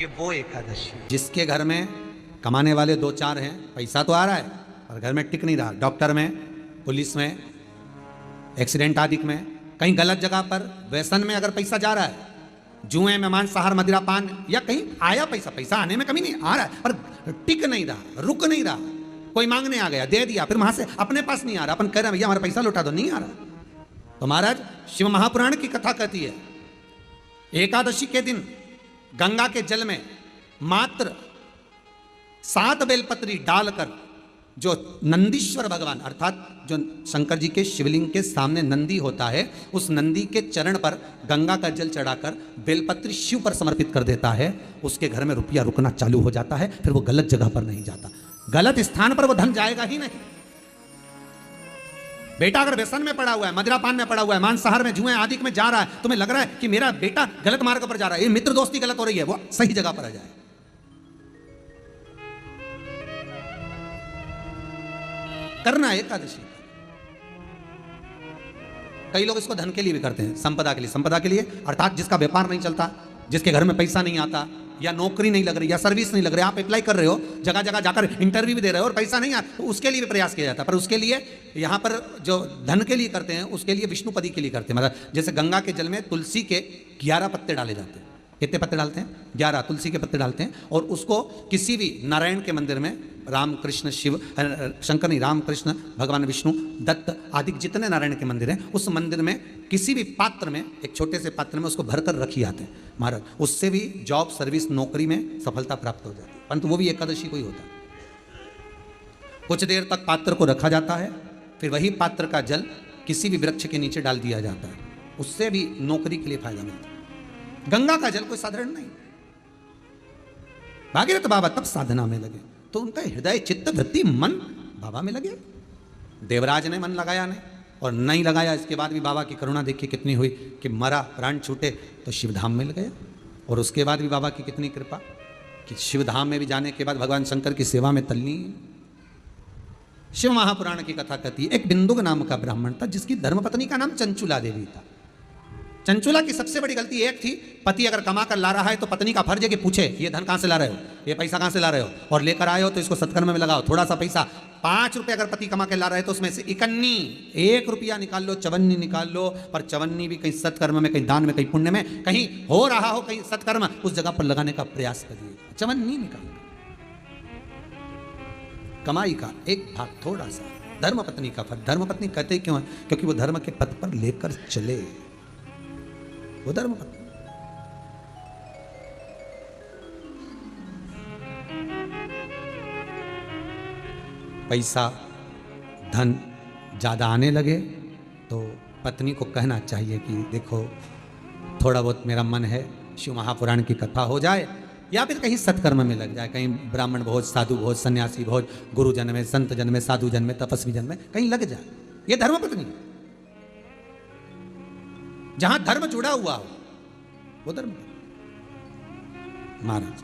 ये वो एकादशी जिसके घर में कमाने वाले दो चार हैं, पैसा तो आ रहा है पर घर में टिक नहीं रहा, डॉक्टर में, पुलिस में, एक्सीडेंट आदि में, कहीं गलत जगह पर व्यसन में अगर पैसा जा रहा है, जुए में, मांसाहार, मदिरा पान, या कहीं आया पैसा, पैसा आने में कमी नहीं, आ रहा है पर टिक नहीं रहा, रुक नहीं रहा, कोई मांगने आ गया दे दिया, फिर वहां से अपने पास नहीं आ रहा, अपन कह रहे हैं भैया हमारा पैसा लौटा दो, नहीं आ रहा। तो महाराज शिव महापुराण की कथा कहती है एकादशी के दिन गंगा के जल में मात्र 7 बेलपत्री डालकर जो नंदीश्वर भगवान अर्थात जो शंकर जी के शिवलिंग के सामने नंदी होता है, उस नंदी के चरण पर गंगा का जल चढ़ाकर बेलपत्री शिव पर समर्पित कर देता है, उसके घर में रुपया रुकना चालू हो जाता है, फिर वो गलत जगह पर नहीं जाता, गलत स्थान पर वो धन जाएगा ही नहीं। बेटा अगर व्यसन में पड़ा हुआ है, मदिरा पान में पड़ा हुआ है, मांसाहार में, जुए आदि में जा रहा है, तुम्हें लग रहा है कि मेरा बेटा गलत मार्ग पर जा रहा है, ये मित्र दोस्ती गलत हो रही है, वो सही जगह पर आ जाए। करना है एकादशी। कई लोग इसको धन के लिए भी करते हैं, संपदा के लिए, संपदा के लिए अर्थात जिसका व्यापार नहीं चलता, जिसके घर में पैसा नहीं आता, या नौकरी नहीं लग रही, या सर्विस नहीं लग रही, आप अप्लाई कर रहे हो, जगह जगह जाकर इंटरव्यू भी दे रहे हो और पैसा नहीं आता, तो उसके लिए भी प्रयास किया जाता है। पर उसके लिए यहाँ पर जो धन के लिए करते हैं, उसके लिए विष्णुपदी के लिए करते हैं। मतलब जैसे गंगा के जल में तुलसी के 11 पत्ते डाले जाते हैं। कितने पत्ते डालते हैं? 11 तुलसी के पत्ते डालते हैं, और उसको किसी भी नारायण के मंदिर में, राम कृष्ण शिव, शंकर नहीं, राम कृष्ण भगवान विष्णु दत्त आदि जितने नारायण के मंदिर हैं, उस मंदिर में किसी भी पात्र में, एक छोटे से पात्र में उसको भरकर रखी जाते हैं महाराज। उससे भी जॉब, सर्विस, नौकरी में सफलता प्राप्त हो जाती है, परंतु वो भी एकादशी को ही होता है। कुछ देर तक पात्र को रखा जाता है, फिर वही पात्र का जल किसी भी वृक्ष के नीचे डाल दिया जाता है, उससे भी नौकरी के लिए फायदा मिलता है। गंगा का जल कोई साधारण नहीं। भागीरथ बाबा तब साधना में लगे, तो उनका हृदय, चित्त, वृत्ति, मन बाबा में लगे। देवराज ने मन लगाया नहीं, और नहीं लगाया, इसके बाद भी बाबा की करुणा देखिए कितनी हुई कि मरा, प्राण छूटे तो शिवधाम में गया, और उसके बाद भी बाबा की कितनी कृपा कि शिवधाम में भी जाने के बाद भगवान शंकर की सेवा में तल्लीन। शिव महापुराण की कथा कहती है, एक बिंदुक नाम का ब्राह्मण था जिसकी धर्मपत्नी का नाम चंचुला देवी था। चंचुला की सबसे बड़ी गलती एक थी, पति अगर कमा कर ला रहा है तो पत्नी का फर्ज है कि पूछे ये धन कहाँ से ला रहे हो, ये पैसा कहाँ से ला रहे हो, और लेकर आए हो तो इसको सत्कर्म में लगाओ, थोड़ा सा पैसा, 5 रुपये अगर पति कमा के ला रहे हैं तो उसमें से 1 रुपया निकाल लो, 54 निकाल लो, पर 54 भी कहीं सत्कर्म में, कहीं दान में, कहीं पुण्य में, कहीं हो रहा हो कहीं सत्कर्म, उस जगह पर लगाने का प्रयास करिए। 54 निकाल, कमाई का एक भाग थोड़ा सा धर्मपत्नी का फर्ज। धर्मपत्नी कहते क्यों है? क्योंकि वो धर्म के पथ पर लेकर चले, वो धर्मपत्नी। पैसा, धन ज़्यादा आने लगे तो पत्नी को कहना चाहिए कि देखो थोड़ा बहुत मेरा मन है, शिव महापुराण की कथा हो जाए, या फिर कहीं सत्कर्म में लग जाए, कहीं ब्राह्मण भोज, साधु भोज, सन्यासी भोज, गुरु जन में, संत जन में, साधु जन में, तपस्वी जन में कहीं लग जाए। ये धर्मपत्नी, जहां धर्म जुड़ा हुआ हो वो धर्म। महाराज